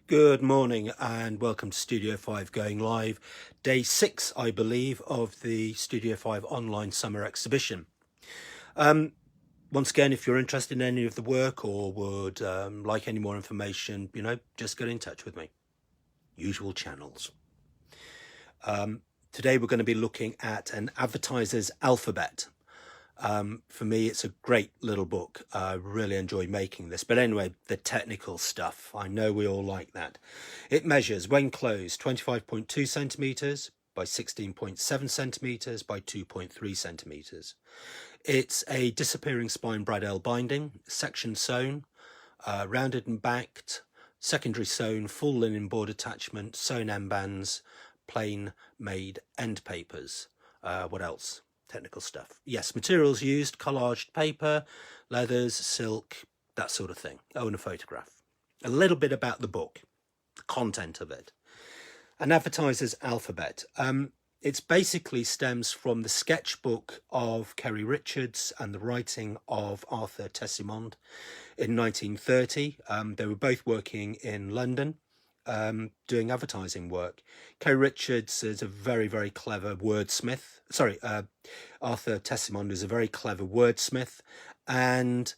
Good morning and welcome to Studio 5 going live. Day 6, I believe, of the Studio 5 online summer exhibition. Once again, if you're interested in any of the work or would like any more information, just get in touch with me. Usual channels. Today we're going to be looking at an Advertiser's alphabet. For me, it's a great little book. I really enjoy making this. But anyway, the technical stuff, I know we all like that. It measures, when closed, 25.2 centimetres by 16.7 centimetres by 2.3 centimetres. It's a disappearing spine Bradel binding, section sewn, rounded and backed, secondary sewn, full linen board attachment, sewn end bands, plain made end papers. What else? Technical stuff. Yes, materials used, collaged paper, leathers, silk, that sort of thing. Oh, and a photograph. A little bit about the book, the content of it. An Advertiser's alphabet. It basically stems from the sketchbook of Kerry Richards and the writing of Arthur Tessimond in 1930. They were both working in London, doing advertising work. Kerry Richards is a very, very clever wordsmith. Arthur Tessimond is a very clever wordsmith, and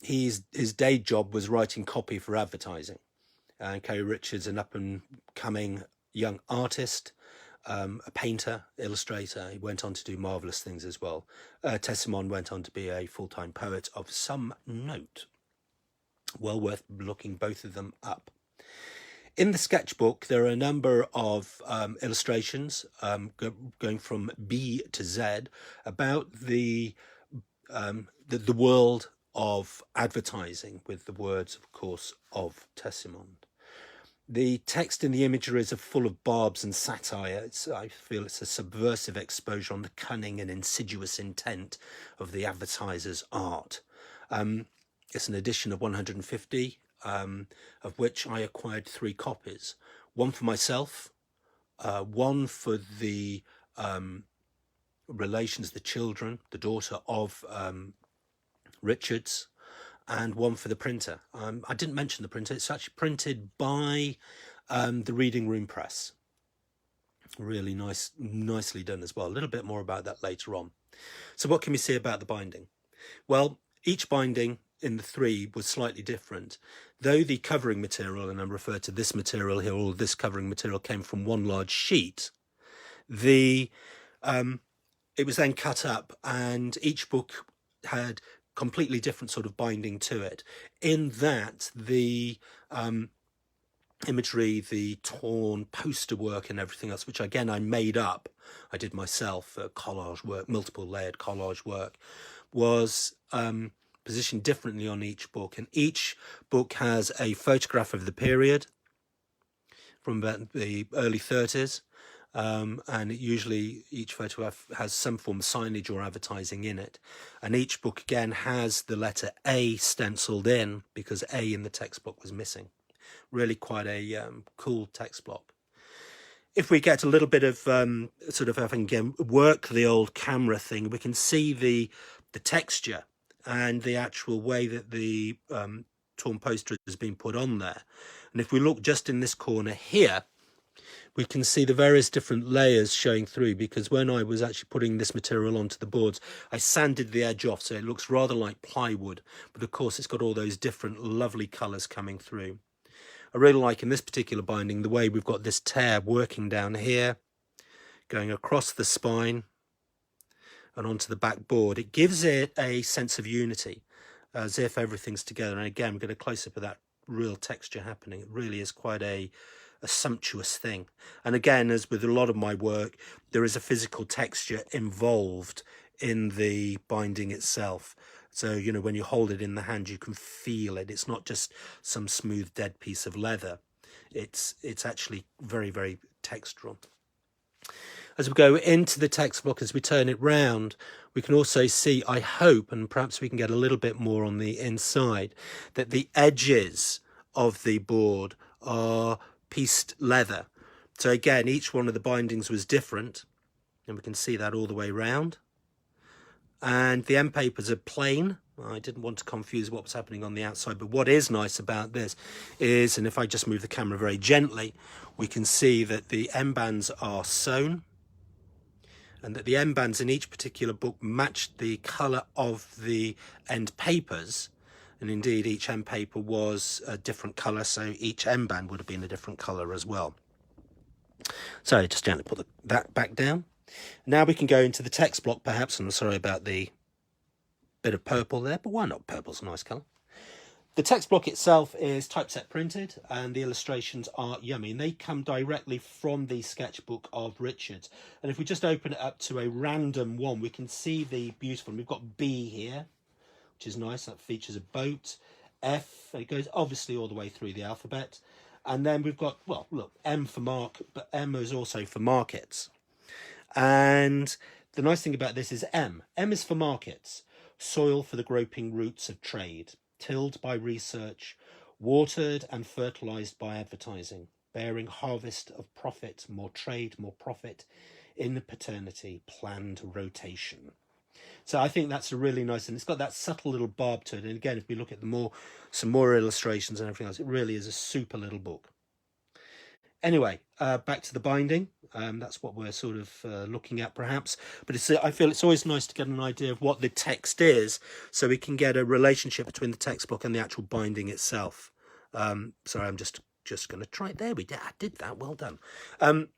his day job was writing copy for advertising. And Kerry Richards, an up-and-coming young artist, a painter, illustrator. He went on to do marvellous things as well. Tessimond went on to be a full-time poet of some note. Well worth looking both of them up. In the sketchbook, there are a number of illustrations going from B to Z about the world of advertising, with the words, of course, of Tessimond. The text in the imageries are full of barbs and satire. I feel it's a subversive exposure on the cunning and insidious intent of the advertiser's art. It's an edition of 150, of which I acquired 3 copies. One for myself, one for the relations, the children, the daughter of Richards, and one for the printer. I didn't mention the printer. It's actually printed by the Reading Room Press. Really nicely done as well. A little bit more about that later on. So what can we see about the binding? Well, each binding in the 3 was slightly different. Though the covering material, and I'm referred to this material here, all this covering material came from one large sheet, it was then cut up, and each book had completely different sort of binding to it, in that the imagery, the torn poster work and everything else, which again I made up, I did myself, collage work, multiple layered collage work, was positioned differently on each book. And each book has a photograph of the period from about the early 30s, and usually each photograph has some form of signage or advertising in it. And each book again has the letter A stenciled in, because A in the text block was missing. Really quite a cool text block. If we get a little bit of sort of having again work the old camera thing, we can see the texture and the actual way that the torn poster has been put on there. And if we look just in this corner here, we can see the various different layers showing through, because when I was actually putting this material onto the boards, I sanded the edge off so it looks rather like plywood, but of course it's got all those different lovely colours coming through. I really like in this particular binding the way we've got this tear working down here, going across the spine and onto the back board. It gives it a sense of unity, as if everything's together. And again, we get a close-up of that real texture happening. It really is quite a sumptuous thing. And again, as with a lot of my work, there is a physical texture involved in the binding itself. So, when you hold it in the hand, you can feel it. It's not just some smooth, dead piece of leather. It's actually very, very textural. As we go into the text block, as we turn it round, we can also see, I hope, and perhaps we can get a little bit more on the inside, that the edges of the board are pieced leather. So again, each one of the bindings was different, and we can see that all the way round. and the end papers are plain. I didn't want to confuse what was happening on the outside, but what is nice about this is, and if I just move the camera very gently, we can see that the end bands are sewn, and that the end bands in each particular book matched the colour of the end papers, and indeed each end paper was a different colour, so each end band would have been a different colour as well. So just gently put that back down. Now we can go into the text block perhaps, and I'm sorry about the bit of purple there, but why not? Purple's a nice colour. The text block itself is typeset printed, and the illustrations are yummy, and they come directly from the sketchbook of Richard's. And if we just open it up to a random one, we can see the beautiful, we've got B here, which is nice, that features a boat. F, it goes obviously all the way through the alphabet. And then we've got, well, look, M for Mark, but M is also for markets. And the nice thing about this is M. M is for markets. Soil for the groping roots of trade, tilled by research, watered and fertilized by advertising, bearing harvest of profit, more trade, more profit, in paternity, planned rotation. So I think that's a really nice, and it's got that subtle little barb to it. And again, if we look at some more illustrations and everything else, it really is a super little book. Anyway, back to the binding. That's what we're sort of looking at perhaps, but I feel it's always nice to get an idea of what the text is, so we can get a relationship between the textbook and the actual binding itself. Sorry, I'm just going to try it. There we did. I did that. Well done.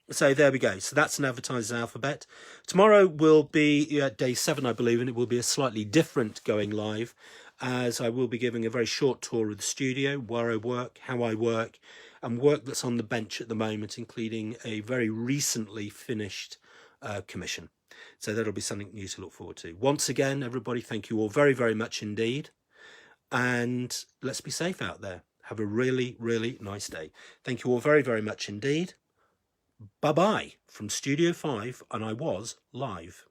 So there we go. So that's an Advertiser's alphabet. Tomorrow will be day 7, I believe, and it will be a slightly different going live, as I will be giving a very short tour of the studio, where I work, how I work, and work that's on the bench at the moment, including a very recently finished commission. So that'll be something new to look forward to. Once again, everybody, thank you all very, very much indeed. And let's be safe out there. Have a really, really nice day. Thank you all very, very much indeed. Bye-bye from Studio 5, and I was live.